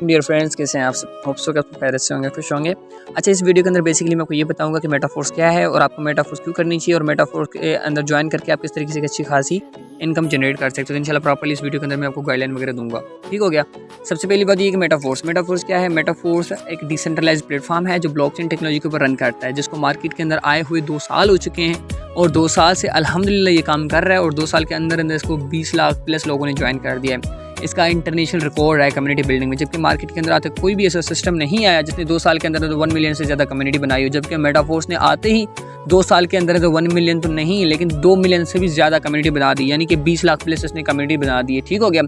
Dear friends, कैसे हैं आप सब? होप सो कि आप खैरियत से होंगे, खुश होंगे। अच्छा, इस वीडियो के अंदर बेसिकली मैं आपको ये बताऊंगा कि मेटाफोर्स क्या है और आपको मेटाफोर्स क्यों करनी चाहिए और मेटाफोर्स के अंदर ज्वाइन करके आप किस तरीके से अच्छी खासी इनकम जनरेट कर सकते हो। तो इंशाल्लाह प्रॉपर्ली इस वीडियो के अंदर मैं आपको गाइडलाइन वगैरह दूंगा। ठीक हो गया। सबसे पहली बात ये कि मेटाफोर्स क्या है। मेटाफोर्स एक डिसेंट्रलाइज प्लेटफॉर्म है जो ब्लॉकचेन टेक्नोलॉजी के ऊपर रन करता है, जिसको मार्केट के अंदर आए हुए 2 साल हो चुके हैं और 2 साल से अल्हम्दुलिल्लाह ये काम कर रहा है और 2 साल के अंदर अंदर इसको 20 लाख प्लस लोगों ने ज्वाइन कर दिया है। इसका इंटरनेशनल रिकॉर्ड है कम्युनिटी बिल्डिंग में, जबकि मार्केट के अंदर आते कोई भी ऐसा सिस्टम नहीं आया जिसने 2 साल के अंदर 1 मिलियन से ज़्यादा कम्युनिटी बनाई हो। जबकि मेटाफोर्स ने आते ही 2 साल के अंदर 1 मिलियन तो नहीं लेकिन 2 मिलियन से भी ज़्यादा कम्युनिटी बना दी, यानी कि 20 लाख प्लस इसने कम्युनिटी बना दी है। ठीक हो गया।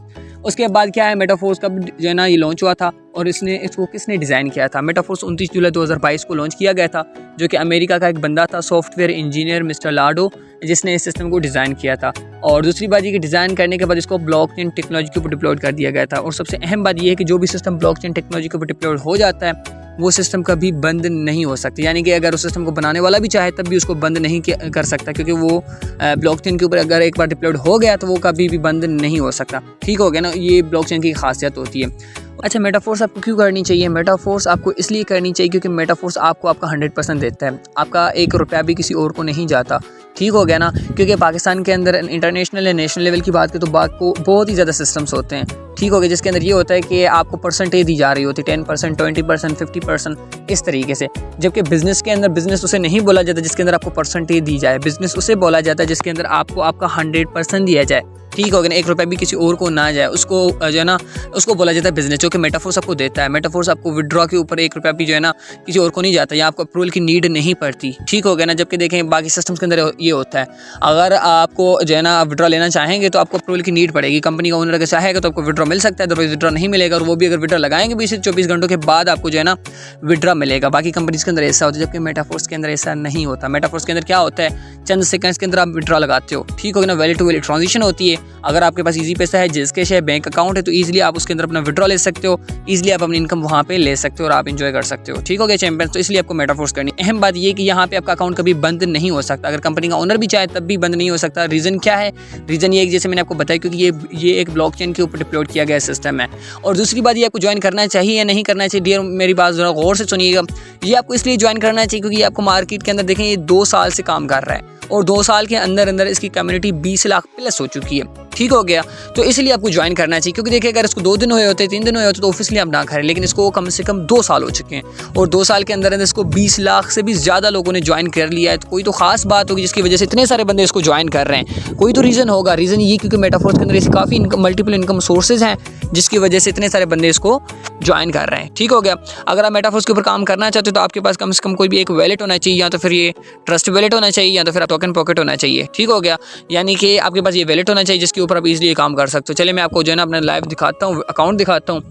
उसके बाद क्या है, मेटाफोर्स का जो है ना ये लॉन्च हुआ था और इसको किसने डिज़ाइन किया था। मेटाफोर्स 29 जुलाई 2022 को लॉन्च किया गया था, जो कि अमेरिका का एक बंदा था, सॉफ्टवेयर इंजीनियर मिस्टर लाडो, जिसने इस सिस्टम को डिज़ाइन किया था। और दूसरी बात ये कि डिज़ाइन करने के बाद इसको ब्लॉकचेन टेक्नोलॉजी के ऊपर डिप्लॉयड कर दिया गया था। और सबसे अहम बात यह है कि जो भी सिस्टम ब्लॉकचेन टेक्नोलॉजी के ऊपर डिप्लॉयड हो जाता है वो सिस्टम कभी बंद नहीं हो सकता, यानी कि अगर उस सिस्टम को बनाने वाला भी चाहे तब भी उसको बंद नहीं कर सकता, क्योंकि वो ब्लॉकचेन के ऊपर अगर एक बार डिप्लॉयड हो गया तो वो कभी भी बंद नहीं हो सकता। ठीक हो गया ना, ये ब्लॉकचेन की खासियत होती है। अच्छा, मेटाफोर्स आपको क्यों करनी चाहिए? मेटाफोर्स आपको इसलिए करनी चाहिए क्योंकि मेटाफोर्स आपको आपका 100% देता है, आपका 1 रुपया भी किसी और को नहीं जाता। ठीक हो गया ना, क्योंकि पाकिस्तान के अंदर इंटरनेशनल या नेशनल लेवल की बात करें तो बात को बहुत ही ज़्यादा सिस्टम्स होते हैं। ठीक हो गया, जिसके अंदर ये होता है कि आपको परसेंटेज दी जा रही होती है, 10%, 20%, 50%, इस तरीके से। जबकि बिजनेस के अंदर बिजनेस उसे नहीं बोला जाता जिसके अंदर आपको परसेंटेज दी जाए, बिजनेस उसे बोला जाता है जिसके अंदर आपको आपका 100% दिया जाए। ठीक हो गया ना, 1 रुपया भी किसी और को ना जाए, उसको जो है ना उसको बोला जाता है बिजनेस, जो कि मेटाफोर्स आपको देता है। मेटाफोर्स आपको विड्रॉ के ऊपर 1 रुपया भी जो है ना किसी और को नहीं जाता, या आपको अप्रूवल की नीड नहीं पड़ती। ठीक हो गया ना, जबकि देखें बाकी सिस्टम्स के अंदर ये होता है, अगर आपको जो है ना विड्रॉ लेना चाहेंगे तो आपको अप्रूवल की नीड पड़ेगी। कंपनी का ओनर अगर चाहेगा तो आपको विड्रॉ मिल सकता है, अदरवाइज विड्रॉ नहीं मिलेगा, और वो भी अगर विड्रॉ लगाएंगे 20 से 24 घंटों के बाद आपको जो है ना विड्रॉ मिलेगा। बाकी कंपनीज के अंदर ऐसा होता है, जबकि मेटाफोर्स के अंदर ऐसा नहीं होता। मेटाफोर्स के अंदर क्या होता है, चंद सेकंड्स के अंदर आप विड्रॉ लगाते हो। ठीक हो गया ना, वैलिड टू वैलिड ट्रांजिशन होती है। अगर आपके पास इजी पैसा है, जिसके है बैंक अकाउंट है, तो ईजिली आप उसके अंदर अपना विड्रॉ ले सकते हो, ईजिली आप अपनी इनकम वहाँ पे ले सकते हो और आप इंजॉय कर सकते हो। ठीक हो गया चैंपियंस, तो इसलिए आपको मेटाफोर्स करनी। अहम बात ये कि यहाँ पे आपका अकाउंट कभी बंद नहीं हो सकता, अगर कंपनी का ओनर भी चाहे तब भी बंद नहीं हो सकता। रीज़न क्या है? रीज़न ये जैसे मैंने आपको बताया, क्योंकि ये एक ब्लॉकचेन के ऊपर डिप्लॉयड किया गया सिस्टम है। और दूसरी बात, ये आपको ज्वाइन करना चाहिए या नहीं करना चाहिए? डियर मेरी बात जरा गौर से सुनिएगा। ये आपको इसलिए ज्वाइन करना चाहिए क्योंकि आपको मार्केट के अंदर देखें ये 2 साल से काम कर रहा है और 2 साल के अंदर अंदर इसकी कम्युनिटी 20 लाख प्लस हो चुकी है। ठीक हो गया, तो इसलिए आपको ज्वाइन करना चाहिए। क्योंकि देखिए, अगर इसको 2 दिन हुए होते, 3 दिन हुए होते तो ऑफिसली आप ना करें, लेकिन इसको कम से कम 2 साल हो चुके हैं और 2 साल के अंदर अंदर इसको 20 लाख से भी ज़्यादा लोगों ने ज्वाइन कर लिया है। तो कोई तो खास बात होगी जिसकी वजह से इतने सारे बंदे इसको ज्वाइन कर रहे हैं, कोई तो रीज़न होगा। रीज़न ये क्योंकि मेटाफोर्स के अंदर ऐसी काफ़ी मल्टीपल इनकम सोर्सेज हैं जिसकी वजह से इतने सारे बंदे इसको ज्वाइन कर रहे हैं। ठीक हो गया। अगर आप मेटाफोर्स के ऊपर काम करना चाहते हो तो आपके पास कम से कम कोई भी एक वैलेट होना चाहिए, या तो फिर ये ट्रस्ट वैलेट होना चाहिए, या तो फिर टोकन पॉकेट होना चाहिए। ठीक हो गया, यानी कि आपके पास ये वैलेट होना चाहिए जिसके ऊपर आप इजीली काम कर सकते हो। चलिए मैं आपको जो है ना अपना लाइव दिखाता हूँ, अकाउंट दिखाता हूँ।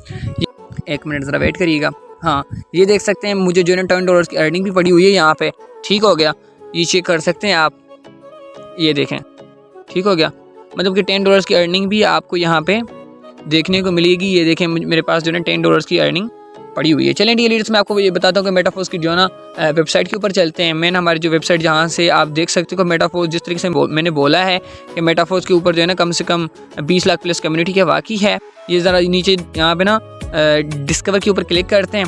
1 मिनट ज़रा वेट करिएगा। हाँ, ये देख सकते हैं, मुझे जो है ना $10 की अर्निंग भी पड़ी हुई है यहाँ पे। ठीक हो गया, ये चेक कर सकते हैं आप, ये देखें। ठीक हो गया, मतलब कि $10 की अर्निंग भी आपको यहाँ पे देखने को मिलेगी। ये देखें, मेरे पास जो है ना $10 की अर्निंग पड़ी हुई है। चलें डियर लीडर्स, मैं आपको ये बताता हूँ कि मेटाफोर्स की जो है ना वेबसाइट के ऊपर चलते हैं। मैंने हमारी जो वेबसाइट जहाँ से आप देख सकते हो कि मेटाफोर्स जिस तरीके से मैंने बोला है कि मेटाफोर्स के ऊपर जो है ना कम से कम 20 लाख प्लस कम्युनिटी के वाकई है। ये ज़रा नीचे यहाँ पे ना डिस्कवर के ऊपर क्लिक करते हैं।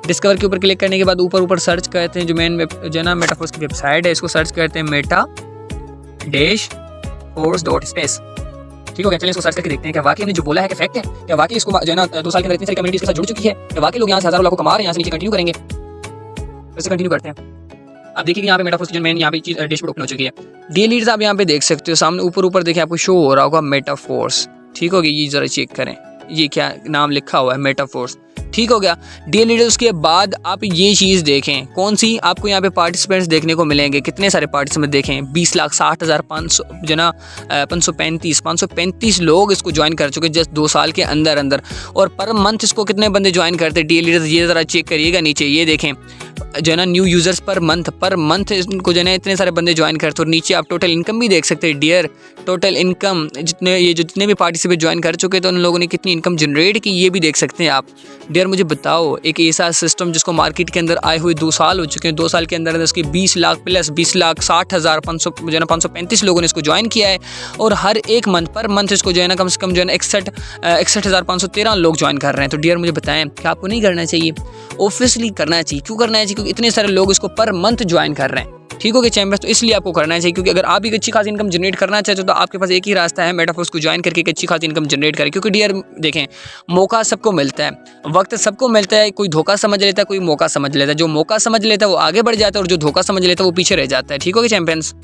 डिस्कवर के ऊपर क्लिक करने के बाद ऊपर सर्च करते हैं, जो मेन जो है ना मेटाफोर्स की वेबसाइट है, इसको सर्च करते हैं meta-force.space। ठीक हो गया, चलिए इसको सर्च करके देखते हैं क्या वाकई हमने जो बोला है कि फैक्ट है, क्या वाकई इसको जो है ना 2 साल के अंदर इतनी सारी कम्युनिटी के साथ जुड़ चुकी है, क्या वाकई लोग यहाँ से हज़ारों लाखों कमा रहे हैं। यहाँ से नीचे कंटिन्यू करेंगे, वैसे कंटिन्यू करते हैं। अब देखिए यहाँ पे मेटाफोर्स की मेन यहाँ पे चीज़ डैशबोर्ड ओपन हो चुकी है। डियर लीडर्स, आप यहाँ पे देख सकते हो सामने ऊपर देखिए आपको शो हो रहा होगा मेटाफोर्स। ठीक हो गया, ये ज़रा चेक करें, ये क्या नाम लिखा हुआ है, मेटाफोर्स। ठीक हो गया डियर लीडर्स, उसके बाद आप ये चीज़ देखें, कौन सी? आपको यहाँ पे पार्टिसिपेंट्स देखने को मिलेंगे। कितने सारे पार्टिसिपेंट देखें, 20,60,500 जो ना 535 लोग इसको ज्वाइन कर चुके जस्ट 2 साल के अंदर अंदर। और पर मंथ इसको कितने बंदे ज्वाइन करते हैं डियर लीडर्स, ये ज़रा चेक करिएगा नीचे, ये देखें जो है ना न्यू यूज़र्स पर मंथ इनको जो है ना इतने सारे बंदे ज्वाइन करते हैं। और नीचे आप टोटल इनकम भी देख सकते हैं, डियर टोटल इनकम जितने भी पार्टिसिपेट ज्वाइन कर चुके थे उन लोगों ने कितनी इनकम जनरेट की ये भी देख सकते हैं आप। डियर मुझे बताओ, एक ऐसा सिस्टम जिसको मार्केट के अंदर आए हुए 2 साल हो चुके हैं, 2 साल के अंदर उसके 20 लाख प्लस 20,60,500 जो है ना 535 लोगों ने इसको ज्वाइन किया है। और हर एक मंथ पर मंथ इसको जो है ना कम से कम जो है ना 61,513 लोग ज्वाइन कर रहे हैं। तो डियर मुझे बताएं कि आपको नहीं करना चाहिए? ऑब्वियसली करना चाहिए। क्यों करना चाहिए? क्योंकि इतने सारे लोग इसको पर मंथ ज्वाइन कर रहे हैं। ठीक हो गया चैंपियंस, तो इसलिए आपको करना चाहिए। क्योंकि अगर आप एक अच्छी खासी इनकम जनरेट करना चाहते हो तो आपके पास एक ही रास्ता है, मेटाफोर्स को ज्वाइन करके एक अच्छी खासी इनकम जनरेट करें। क्योंकि डियर देखें, मौका सबको मिलता है, वक्त सबको मिलता है। कोई धोखा समझ लेता है, कोई मौका समझ लेता है। जो मौका समझ लेता है वो आगे बढ़ जाता है और जो धोखा समझ लेता है वो पीछे रह जाता है। ठीक हो गया चैंपियंस।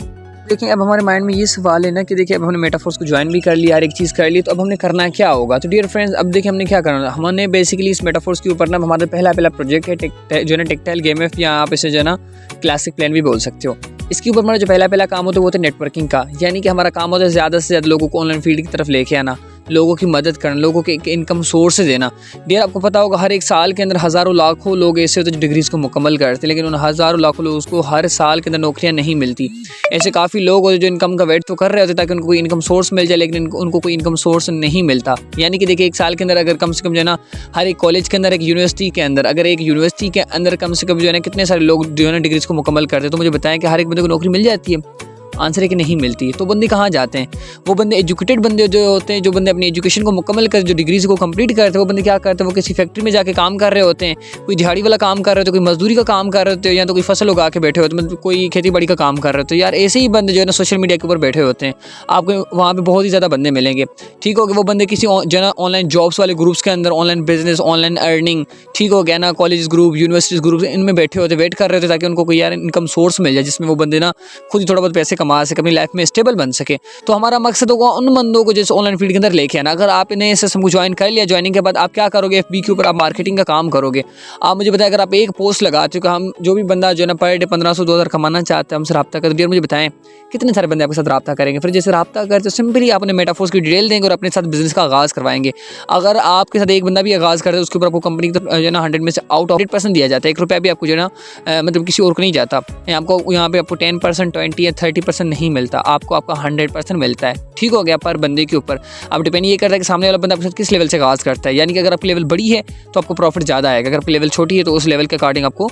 देखिए अब हमारे माइंड में ये सवाल है ना कि देखिए अब हमने मेटाफोर्स को ज्वाइन भी कर लिया, हर एक चीज़ कर ली, तो अब हमने करना क्या होगा? तो डियर फ्रेंड्स, अब देखिए हमने क्या करना है। हमने बेसिकली इस मेटाफोर्स के ऊपर ना हमारा पहला प्रोजेक्ट है जो है ना टेक्टाइल गेम एफ, या आप इसे जो है ना क्लासिक प्लान भी बोल सकते हो। इसके ऊपर हमारा जो पहला काम होता है वो होता है नेटवर्किंग का। यानी कि हमारा काम होता है ज़्यादा से ज़्यादा लोगों को ऑनलाइन फील्ड की तरफ लेके आना, लोगों की मदद करना, लोगों के इनकम सोर्स देना। डियर आपको पता होगा हर एक साल के अंदर हज़ारों लाखों लोग ऐसे होते हैं जो डिग्रीज़ को मुकम्मल करते हैं, लेकिन उन हज़ारों लाखों लोगों को हर साल के अंदर नौकरियां नहीं मिलती। ऐसे काफ़ी लोग होते हैं जो इनकम का वेट तो कर रहे होते ताकि उनको कोई इनकम सोर्स मिल जाए, लेकिन उनको कोई इनकम सोर्स नहीं मिलता। यानी कि देखिए एक साल के अंदर अगर कम से कम जो है ना हर एक कॉलेज के अंदर, एक यूनिवर्सिटी के अंदर, अगर एक यूनिवर्सिटी के अंदर कम से कम जो है ना कितने सारे लोग जो है ना डिग्रीज़ को मुकम्मल करते हैं, तो मुझे बताएं कि हर एक बंदे को नौकरी मिल जाती है? आंसर है कि नहीं मिलती। तो बंदे कहाँ जाते हैं? वो बंदे एजुकेटेड बंदे जो होते हैं, जो बंदे अपनी एजुकेशन को मुकम्मल कर, जो डिग्रीज को कंप्लीट करते हैं, वो बंदे क्या करते हैं? वो किसी फैक्ट्री में जाके काम कर रहे होते हैं, कोई दिहाड़ी वाला काम कर रहे होते हैं, कोई मजदूरी का काम कर रहे होते हैं, या तो कोई फसल उगा के बैठे होते हैं, मतलब कोई खेती बाड़ी का काम कर रहे होते हैं। यार ऐसे ही बंदे जो है ना सोशल मीडिया के ऊपर बैठे होते हैं, आपको वहाँ पर बहुत ही ज़्यादा बंदे मिलेंगे। ठीक हो गया, वो बंदे किसी जो है ना ऑनलाइन जॉब्स वाले ग्रुप्स के अंदर, ऑनलाइन बिजनेस, ऑनलाइन अर्निंग, ठीक हो गया ना, कॉलेज ग्रुप, यूनिवर्सिटीज़ ग्रुप, इनमें बैठे होते, वेट कर रहे थे ताकि उनको कोई यार इनकम सोर्स मिल जाए जिसमें वो बंदे ना खुद ही थोड़ा बहुत पैसे कमा सके, अपनी लाइफ में स्टेबल बन सके। तो हमारा मकसद होगा उन बंदों को जैसे ऑनलाइन फील्ड के अंदर लेके आना। अगर आपने इस सिस्टम को ज्वाइन कर लिया, ज्वाइनिंग के बाद आप क्या करोगे? एफबी के ऊपर आप मार्केटिंग का काम करोगे। आप मुझे बताएं, अगर आप एक पोस्ट लगाते हो कि हम जो भी बंदा जो है ना पर डे 1500-2000 कमाना चाहता है, हमसे रब्ता कर, मुझे बताएं कितने सारे बंदे आपके साथ रब्ता करेंगे? फिर जैसे रब्ता करते तो सिंपली आपने मेटाफोर्स की डिटेल देंगे और अपने साथ बिजनेस का आगाज़ करवाएंगे। अगर आपके साथ एक बंदा भी आगाज़ करता है उसके ऊपर आपको कंपनी की जो है ना 100 में से आउट ऑफ 100% दिया जाता है। 1 रुपया भी आपको जो है ना मतलब किसी और को नहीं जाता। आपको यहाँ पे आपको 10%, 20 या 30% नहीं मिलता, आपको आपका 100% मिलता है। ठीक हो गया, पर बंदे के ऊपर अब डिपेंड ये करता है कि सामने वाला बंदा आपके साथ किस लेवल से आगाज़ करता है। यानी कि अगर आपकी लेवल बड़ी है तो आपको प्रॉफिट ज़्यादा आएगा, अगर आपकी लेवल छोटी है तो उस लेवल के अकॉर्डिंग आपको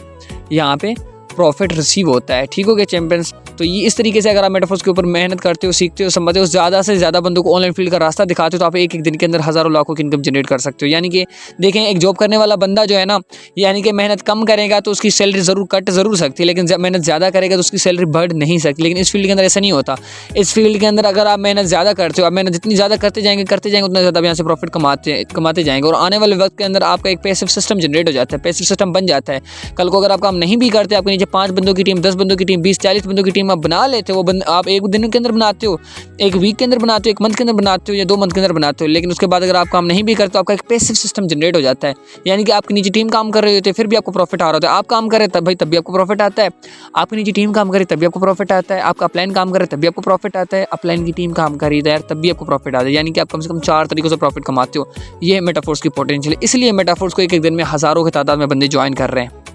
यहाँ पे प्रॉफिट रिसीव होता है। ठीक हो गया चैंपियंस। तो ये इस तरीके से अगर आप मेटाफोर्स के ऊपर मेहनत करते हो, सीखते हो, समझते हो, ज़्यादा से ज़्यादा बंदों को ऑनलाइन फील्ड का रास्ता दिखाते हो, तो आप एक दिन के अंदर हज़ारों लाखों की इनकम जनरेट कर सकते हो। यानी कि देखें, एक जॉब करने वाला बंदा जो है ना, यानी कि मेहनत कम करेगा तो उसकी सैलरी ज़रूर कट ज़रूर सकती है, लेकिन मेहनत ज़्यादा करेगा तो उसकी सैलरी बढ़ नहीं सकती। लेकिन इस फील्ड के अंदर ऐसा नहीं होता। इस फील्ड के अंदर अगर आप मेहनत ज़्यादा करते हो, आप मेहनत जितनी ज़्यादा करते जाएंगे उतना ज़्यादा यहाँ से प्रॉफिट कमाते जाएंगे, और आने वाले वक्त के अंदर आपका एक पैसिव सिस्टम जनरेट हो जाता है, पैसिव सिस्टम बन जाता है। कल को अगर आप काम नहीं भी करते, आपके नीचे 5 बंदों की टीम, 10 बंदों की टीम, 20-40 बंदों की टीम आप बना लेते हो। आप एक दिन के अंदर बनाते हो, एक वीक के अंदर बनाते हो, एक मंथ के अंदर बनाते हो, या 2 मंथ के अंदर बनाते हो, लेकिन उसके बाद अगर आप काम नहीं भी करते तो आपका एक पैसिव सिस्टम जनरेट हो जाता है। यानी कि आपके नीचे टीम काम कर रही होती है, फिर भी आपको प्रॉफिट आ रहा होता है। आप काम कर रहे तब भी आपको प्रॉफिट आता है, आपके नीचे टीम काम करे तब भी आपको प्रॉफिट आता है, आपका अपलाइन काम करे तब भी आपको प्रॉफिट आता है, अपलाइन की टीम काम कर रही है तब भी आपको प्रॉफिट आता है। यानी कि आप कम से कम 4 तरीकों से प्रॉफिट कमाते हो। ये मेटाफोर्स की पोटेंशियल है, इसलिए मेटाफोर्स को एक दिन में हज़ारों की तादाद में बंदे ज्वाइन कर रहे हैं।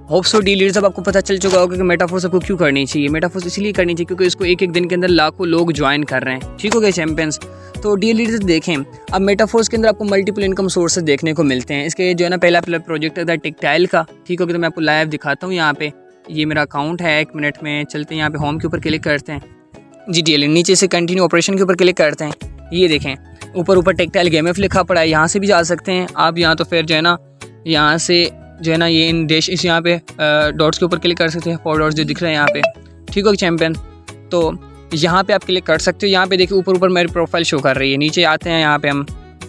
होप सो डी लीडर्स, अब आपको पता चल चुका होगा कि मेटाफोर्स आपको क्यों करनी चाहिए। मेटाफोर्स इसलिए करनी चाहिए क्योंकि इसको एक दिन के अंदर लाखों लोग ज्वाइन कर रहे हैं। ठीक हो गया चैंपियंस। तो डी लीडर्स देखें, अब मेटाफोर्स के अंदर आपको मल्टीपल इनकम सोर्सेज देखने को मिलते हैं। इसके जो है ना पहला प्रोजेक्ट था टेक्टाइल का। ठीक हो गया, तो मैं आपको लाइव दिखाता हूँ। यहाँ पे ये मेरा अकाउंट है, 1 मिनट में चलते हैं। यहाँ पे होम के ऊपर क्लिक करते हैं जी, डी नीचे से कंटिन्यू ऑपरेशन के ऊपर क्लिक करते हैं। ये देखें ऊपर टेक्टाइल गेम एफ लिखा पड़ा है, यहाँ से भी जा सकते हैं आप। यहाँ तो फिर जो है ना यहाँ से जो है ना ये इन देश इस यहाँ पे डॉट्स के ऊपर क्लिक कर सकते हैं, 4 डॉट्स जो दिख रहे हैं यहाँ पे। ठीक हो चैंपियन, तो यहाँ पे आप क्लिक कर सकते हो। यहाँ पे देखिए ऊपर मेरी प्रोफाइल शो कर रही है। नीचे आते हैं, यहाँ पे हम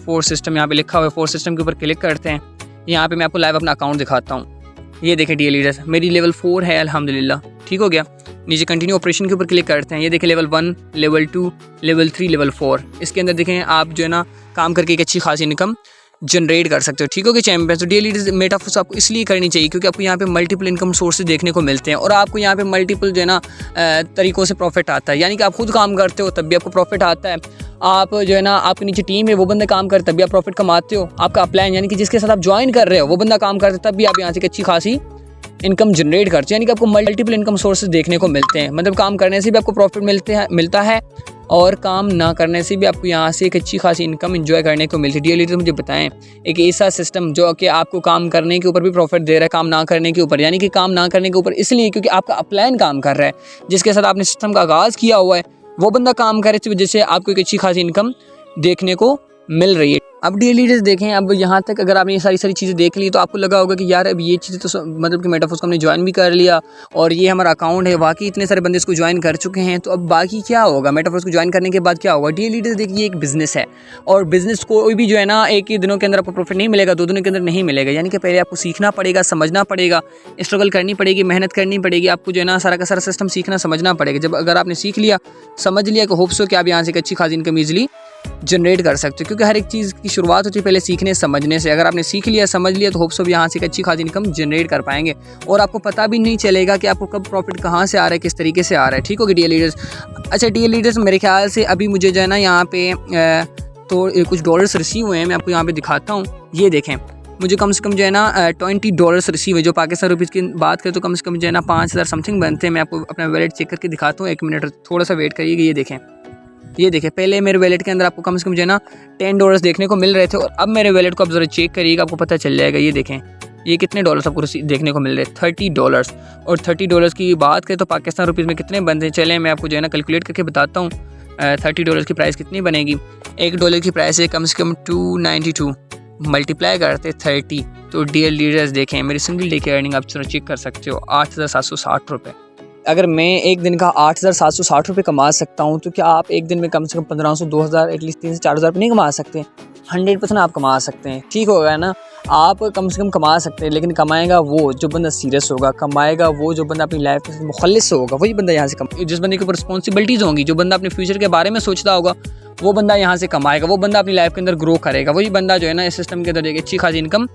फोर्स सिस्टम यहाँ पे लिखा हुआ है, फोर्स सिस्टम के ऊपर क्लिक करते हैं। यहाँ पे मैं आपको लाइव अपना अकाउंट दिखाता हूँ। ये देखें डी लीडर्स, मेरी लेवल 4 है अल्हम्दुलिल्लाह। ठीक हो गया, नीचे कंटिन्यू ऑपरेशन के ऊपर क्लिक करते हैं। ये देखें लेवल 1, लेवल 2, लेवल 3, लेवल 4। इसके अंदर देखें आप जो है ना काम करके एक अच्छी खासी इनकम जनरेट कर सकते हो। ठीक हो गया चैंपियन। तो डेली मेटाफोर्स आपको इसलिए करनी चाहिए क्योंकि आपको यहाँ पे मल्टीपल इनकम सोर्सेज देखने को मिलते हैं और आपको यहाँ पे मल्टीपल जो है ना तरीक़ों से प्रॉफिट आता है। यानी कि आप खुद काम करते हो तब भी आपको प्रॉफिट आता है, आप जो है ना आपके नीचे टीम है वो बंदा काम करते तब भी आप प्रॉफिट कमाते हो, आपका अपलाइन यानी कि जिसके साथ आप ज्वाइन कर रहे हो वो बंदा काम करते तब भी आप यहाँ से अच्छी खासी इनकम जनरेट करते हैं, यानी कि आपको मल्टीपल इनकम सोर्सेज देखने को मिलते हैं। मतलब काम करने से भी आपको प्रॉफिट मिलता है और काम ना करने से भी आपको यहाँ से एक अच्छी खासी इनकम एंजॉय करने को मिलती है। डियर लीडर्स, मुझे बताएं एक ऐसा सिस्टम जो कि आपको काम करने के ऊपर भी प्रॉफिट दे रहा है, काम ना करने के ऊपर, यानी कि काम ना करने के ऊपर इसलिए क्योंकि आपका अपलाइन काम कर रहा है, जिसके साथ आपने सिस्टम का आगाज़ किया हुआ है, वो बंदा काम करे, इस वजह से आपको एक अच्छी खासी इनकम देखने को मिल रही है। अब डियर लीडर्स देखें, अब यहाँ तक अगर आपने ये सारी चीज़ें देख ली तो आपको लगा होगा कि यार अब ये चीज़ें तो मतलब कि मेटाफोर्स को हमने ज्वाइन भी कर लिया और ये हमारा अकाउंट है, बाकी इतने सारे बंदे इसको ज्वाइन कर चुके हैं, तो अब बाकी क्या होगा, मेटाफोर्स को ज्वाइन करने के बाद क्या होगा। डियर लीडर्स देखिए, ये एक बिज़नेस है और बिज़नेस कोई भी जो है ना एक ही दिनों के अंदर आपको प्रॉफिट नहीं मिलेगा, 2 दिनों के अंदर नहीं मिलेगा, यानी कि पहले आपको सीखना पड़ेगा, समझना पड़ेगा, स्ट्रगल करनी पड़ेगी, मेहनत करनी पड़ेगी, आपको जो है ना सारा का सारा सिस्टम सीखना समझना पड़ेगा। जब अगर आपने सीख लिया, समझ लिया, तो होप्स हो कि आप यहाँ से एक अच्छी खासी इनकम ईजिली जनरेट कर सकते हो, क्योंकि हर एक चीज़ की शुरुआत होती है पहले सीखने समझने से। अगर आपने सीख लिया, समझ लिया, तो होप्स यहाँ से एक अच्छी खासी इनकम जनरेट कर पाएंगे और आपको पता भी नहीं चलेगा कि आपको कब प्रॉफिट कहाँ से आ रहा है, किस तरीके से आ रहा है। ठीक होगा डियर लीडर्स। अच्छा डियर लीडर्स, मेरे ख्याल से अभी मुझे जो है ना यहाँ पे तो कुछ डॉलर्स रिसीव हुए हैं, मैं आपको यहाँ पे दिखाता हूँ। ये देखें, मुझे कम से कम जो है ना $20 रिसीव है, जो पाकिस्तान रुपीज़ की बात करें तो कम से कम जो है ना 5000 समथिंग बनते हैं। मैं आपको अपना वैलेट चेक करके दिखाता हूँ, 1 मिनट थोड़ा सा वेट करिएगा। ये देखें, पहले मेरे वैलेट के अंदर आपको कम से कम जो है ना $10 देखने को मिल रहे थे और अब मेरे वैलेट को आप ज़रा चेक करिएगा, आपको पता चल जाएगा। ये देखें, ये कितने डॉलर्स आपको देखने को मिल रहे हैं, $30। और $30 की बात करें तो पाकिस्तान रुपीज़ में कितने बनते हैं, चलें मैं आपको जो है ना कैलकुलेट करके बताता हूँ। $30 की प्राइस कितनी बनेगी। $1 की प्राइस है कम से कम 292, मल्टीप्लाई करते 30, तो डियर लीडर्स देखें मेरी सिंगल डे की अर्निंग आप चेक कर सकते हो, 8760 रुपये। अगर मैं एक दिन का 8760 रुपये कमा सकता हूँ, तो क्या आप एक दिन में कम से कम 1500, 2000, एटलीस्ट 3000 से 4000 रुपये नहीं कमा सकते? 100% आप कमा सकते हैं। ठीक होगा ना, आप कम से कम कमा सकते हैं, लेकिन कमाएगा वो जो बंदा सीरियस होगा, कमाएगा वो जो बंदा अपनी लाइफ में मुखलिस होगा, वही बंदा यहाँ से जिस बंदे के ऊपर रिस्पॉन्सिबिलिटीज़ होंगी, जो बंदा अपने फ्यूचर के बारे में सोचता होगा, वो बंदा यहाँ से कमाएगा, वो बंदा अपनी लाइफ के अंदर ग्रो करेगा, वही बंदा जो है ना इस सिस्टम के अंदर एक अच्छी खासी इनकम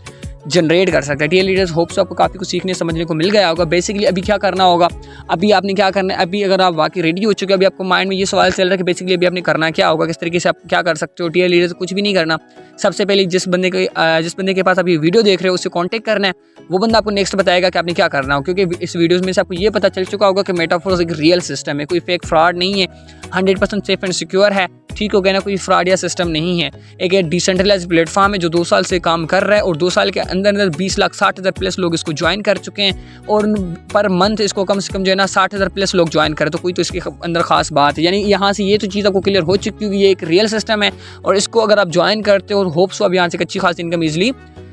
जनरेट कर सकता है। डियर लीडर्स, होप्स आपको काफ़ी कुछ सीखने समझने को मिल गया होगा। बेसिकली अभी क्या करना होगा, अभी आपने क्या करना है, अभी अगर आप वाकई रेडी हो चुके हो, अभी आपको माइंड में ये सवाल चल रहा है कि बेसिकली अभी आपने करना क्या होगा, किस तरीके से आप क्या कर सकते हो। डियर लीडर्स, कुछ भी नहीं करना। सबसे पहले जिस बंदे के पास अभी वीडियो देख रहे हो उससे कॉन्टेक्ट करना है, वो बंदा आपको नेक्स्ट बताएगा कि आपने क्या करना हो, क्योंकि इस वीडियोज़ में से आपको ये पता चल चुका होगा कि मेटाफोर्स एक रियल सिस्टम है, कोई फेक फ्रॉड नहीं है, 100% सेफ एंड सिक्योर है। ठीक हो गया ना, कोई फ्रॉड या सिस्टम नहीं है। एक डिसेंट्रलाइज प्लेटफॉर्म है जो 2 साल से काम कर रहा है और 2 साल के अंदर 20,60,000 प्लस लोग इसको ज्वाइन कर चुके हैं और पर मंथ इसको कम से कम जो है ना 60,000 प्लस लोग ज्वाइन करें, तो कोई तो इसके अंदर खास बात है। यानी यहाँ से ये तो चीज़ आपको क्लियर हो चुकी है कि ये एक रियल सिस्टम है और इसको अगर आप ज्वाइन करते हो, होप्स अब यहाँ से अच्छी खासी इनकम ईजिली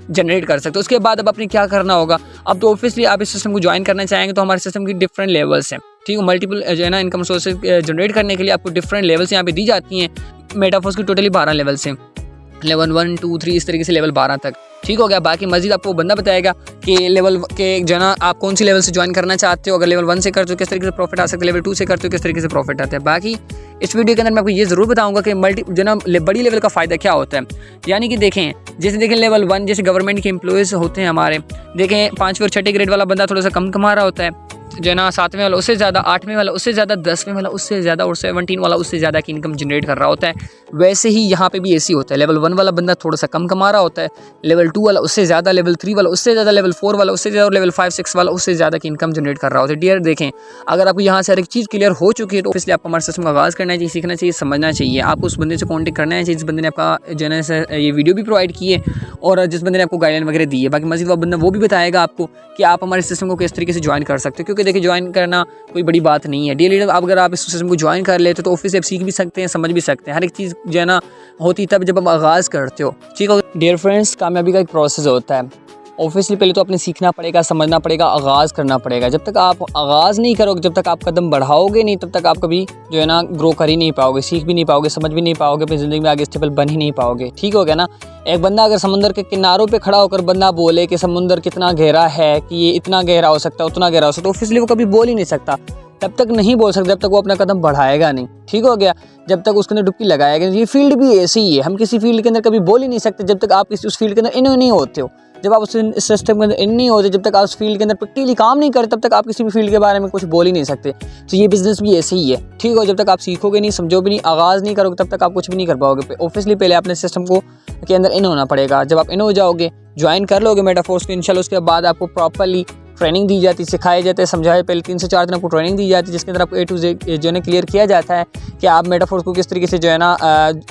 जनरेट कर सकते हो। उसके बाद अब आपने क्या करना होगा, अब तो ऑब्वियसली आप इस सिस्टम को ज्वाइन करना चाहेंगे तो हमारे सिस्टम की डिफरेंट लेवल्स हैं। ठीक है, मल्टीपल जो है ना इनकम सोर्सेज जनरेट करने के लिए आपको डिफरेंट लेवल्स यहाँ पे दी जाती हैं। मेटाफोर्स की टोटली 12 लेवल्स हैं, लेवल 1, 2, 3 इस तरीके से लेवल 12 तक। ठीक हो गया, बाकी मजीद आपको बंदा बताएगा कि लेवल के जो है ना आप कौन सी लेवल से ज्वाइन करना चाहते हो। अगर लेवल 1 से करते हो किस तरीके से प्रॉफिट आ सकता है, लेवल 2 से करते हो किस तरीके से प्रॉफिट आता है। बाकी इस वीडियो के अंदर मैं आपको ये ज़रूर बताऊंगा कि जो ना बड़ी लेवल का फ़ायदा क्या होता है। यानी कि देखें, जैसे देखें लेवल 1 जैसे गवर्नमेंट के एम्प्लॉयज़ होते हैं हमारे, देखें 5वें और 6ठे ग्रेड वाला बंदा थोड़ा सा कम कमा रहा होता है, जो है ना 7वें वाला उससे ज़्यादा, 8वें वाला उससे ज़्यादा, 10वें वाला उससे ज़्यादा और 17 वाला उससे ज़्यादा की इनकम जनरेट कर रहा होता है। वैसे ही यहाँ पे भी ऐसी होता है, लेवल 1 वाला बंदा थोड़ा सा कम कमा रहा होता है, लेवल 2 वाला उससे ज़्यादा, लेवल 3 वाला उससे ज़्यादा, लेवल 4 वाला उससे ज़्यादा और लेवल 5, 6 वाला उससे ज़्यादा की इनकम जनरेट कर रहा होता है। डियर देखें, अगर आपको यहाँ से हर एक चीज़ क्लियर हो चुकी है तो इसलिए आपको हमारे सिस्टम का आगाज़ करना चाहिए, सीखना चाहिए, समझना चाहिए। आपको उस बंदे से कॉन्टेक्ट करना चाहिए जिस बंदे ने आपका जो है ये वीडियो भी प्रोवाइड की है और जिस बंदे ने आपको गाइडलाइन वगैरह दी है। बाकी मजीद वो बंदा वो भी बताएगा आपको कि आप हमारे सिस्टम को किस तरीके से ज्वाइन कर सकते हो, क्योंकि देखिए ज्वाइन करना कोई बड़ी बात नहीं है। डियर लीडर, अगर आप इस सिस्टम को ज्वाइन कर लेते हो तो ऑफिस से आप सीख भी सकते हैं, समझ भी सकते हैं। हर एक चीज़ जो है ना होती तब जब आप आगाज़ करते हो। ठीक है डियर फ्रेंड्स, कामयाबी का एक प्रोसेस होता है। ऑब्वियसली पहले तो आपने सीखना पड़ेगा, समझना पड़ेगा, आगाज़ करना पड़ेगा। जब तक आप आगाज़ नहीं करोगे, जब तक आप कदम बढ़ाओगे नहीं, तब तक आप कभी जो है ना ग्रो कर ही नहीं पाओगे, सीख भी नहीं पाओगे, समझ भी नहीं पाओगे, अपनी ज़िंदगी में आगे स्टेबल बन ही नहीं पाओगे। ठीक हो गया ना। एक बंदा अगर समुंदर के किनारों पे खड़ा होकर बंदा बोले कि समुंदर कितना गहरा है, कि ये इतना गहरा हो सकता है, उतना गहरा हो सकता है, तो ऑब्वियसली वो कभी बोल ही नहीं सकता। तब तक नहीं बोल सकते जब तक वो अपना कदम बढ़ाएगा नहीं। ठीक हो गया, जब तक उसके अंदर डुबकी लगाएगा। ये फील्ड भी ऐसी ही है, हम किसी फील्ड के अंदर कभी बोल ही नहीं सकते जब तक आप उस फील्ड के अंदर इन नहीं होते हो। जब आप उस सिस्टम के अंदर इन नहीं होते, जब तक आप उस फील्ड के अंदर प्रैक्टिकली काम नहीं करते, तब तक आप किसी भी फील्ड के बारे में कुछ बोल ही नहीं सकते। तो ये बिजनेस भी ऐसे ही है। ठीक हो, जब तक आप सीखोगे नहीं, समझोगे नहीं, आगाज़ नहीं करोगे, तब तक आप कुछ भी नहीं कर पाओगे। ऑब्वियसली पहले अपने सिस्टम को के अंदर इन होना पड़ेगा। जब आप इन हो जाओगे, ज्वाइन कर लोगे मेटाफोर्स को, इंशाल्लाह उसके बाद आपको प्रॉपरली ट्रेनिंग दी जाती है, सिखाया जाता है, समझाया। पहले 3 से 4 दिन आपको ट्रेनिंग दी जाती है, जिसके अंदर आपको A to Z जो है ना क्लियर किया जाता है कि आप मेटाफोर्स को किस तरीके से जो है ना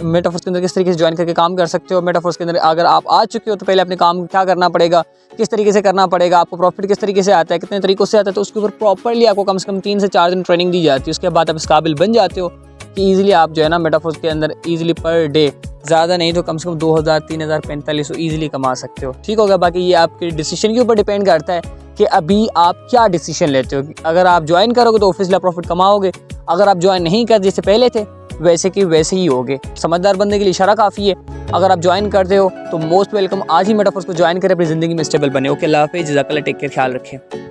मेटाफोर्स के अंदर किस तरीके से ज्वाइन करके काम कर सकते हो। मेटाफोर्स के अंदर अगर आप आ चुके हो तो पहले अपने काम क्या करना पड़ेगा, किस तरीके से करना पड़ेगा, आपको प्रॉफिट किस तरीके से आता है, कितने तरीकों से आता है, तो उसके ऊपर प्रॉपरली आपको कम से कम 3 से 4 दिन ट्रेनिंग दी जाती है। उसके बाद आप इस काबिल बन जाते हो कि ईजिली आप जो है ना मेटाफोर्स के अंदर ईजिली पर डे ज़्यादा नहीं तो कम से कम 2000, 3000, 4500 ईजिली कमा सकते हो। ठीक होगा। बाकी ये आपके डिसीजन के ऊपर डिपेंड करता है कि अभी आप क्या डिसीजन लेते हो। अगर आप ज्वाइन करोगे तो ऑब्वियसली प्रॉफिट कमाओगे, अगर आप ज्वाइन नहीं कर जैसे पहले थे वैसे कि वैसे ही होगे। समझदार बंदे के लिए इशारा काफ़ी है। अगर आप ज्वाइन करते हो तो मोस्ट वेलकम, आज ही मेटाफोर्स को ज्वाइन करें, अपनी ज़िंदगी में स्टेबल बने। ओके, अल्लाह हाफ़िज़, जज़ाकल्लाह, टेक केयर, ख्याल रखें।